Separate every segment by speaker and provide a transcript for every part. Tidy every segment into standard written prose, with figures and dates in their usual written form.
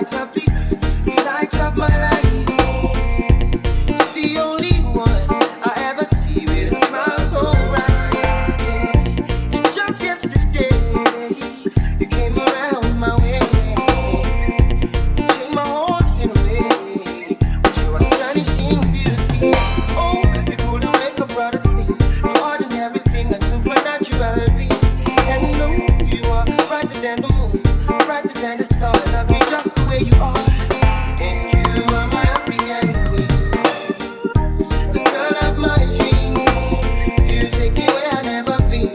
Speaker 1: light of the earth, the light of my life. The only one I ever see with a smile so bright. And just yesterday, you came around my way. You changed my horse in a way with your astonishing beauty. Oh, you couldn't make a brother sing. No ordinary thing, a supernatural being. And no, you are brighter than the moon, brighter than the star. I love you just the way you are. And you are my African queen, the girl of my dreams. You take me where I've never been.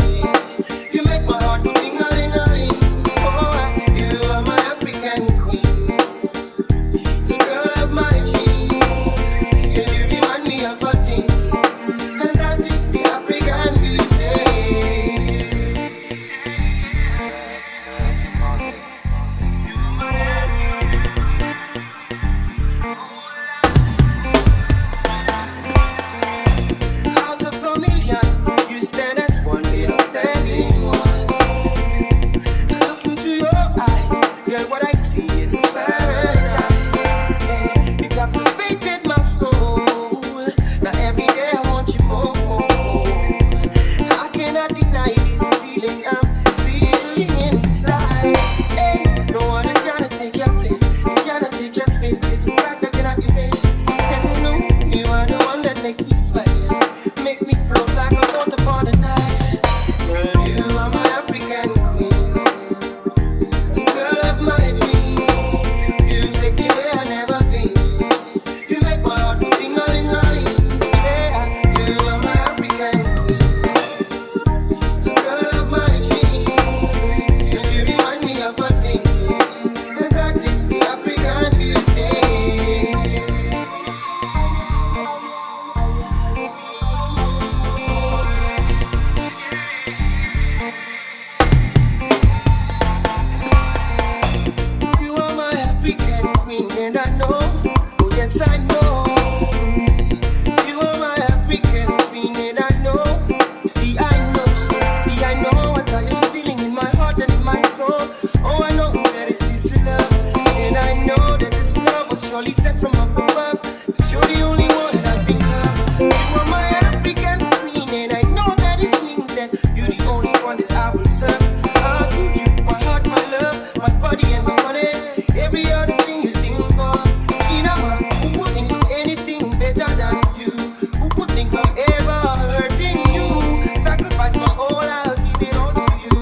Speaker 1: You make my heart go ting-a-ling-a-ling. Oh, you are my African queen, the girl of my dreams. And you remind me of a thing, and that is the African beauty. Out of a million, you stand as one, we are standing one. Looking through your eyes, girl, what I see is paradise. Hey, you captivated my soul. Now every day I want you more. I cannot deny this feeling I'm feeling inside. Hey, no one cannot take your place, you cannot take your space. This fact I cannot erase. And no, you are the one that makes me smile, make me float like a boat upon the Nile. Girl, you are my African queen, the girl of my dreams. You take me where I've never been. You make my heart go ting-a-ling-a-ling. Yeah, you are my African queen, the girl of my dreams. And you remind me of a thing, and that is the African beauty. You are my African queen, and I know, oh yes I know. You are my African queen, and I know. See I know what I am feeling in my heart and in my soul. Oh, I know that it is love, and I know that this love was surely sent from up above. 'Cause you're the only one I think of. You are my African queen, and I know that this means that you're the only one that I will serve. I'll give you my heart, my love, my body and my money. Every other thing you think of. In a man who would think of anything better than you, who could think of ever hurting you. Sacrifice my all, I'll give it all to you.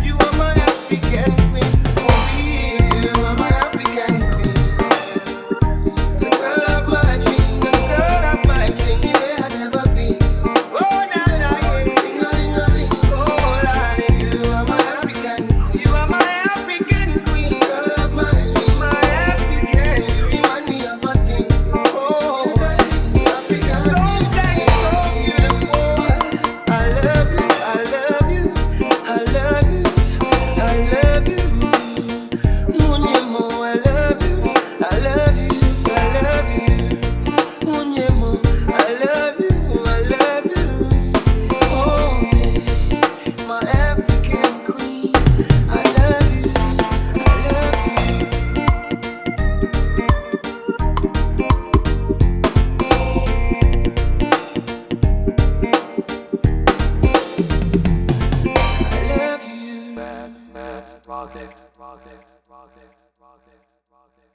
Speaker 1: You are my African queen, for real. You are my African queen, the girl of my dream, the girl of my dream. Where I've never been. Oh, na na, yeah. Ting-a-ling-a-ling. Oh, Lord, you are my African queen. You are my African queen, girl of my dream, my African. You remind me of a thing. Oh, that is the African. So nice, so beautiful. I love you, I love you, I love you, I love you. Munyemo, I love you, I love you, I love you. Munyemo, I love you, I love you. Oh yeah, my African queen. I love you, I love you, I love you.
Speaker 2: Rocket, rocket, rocket, rocket, rocket.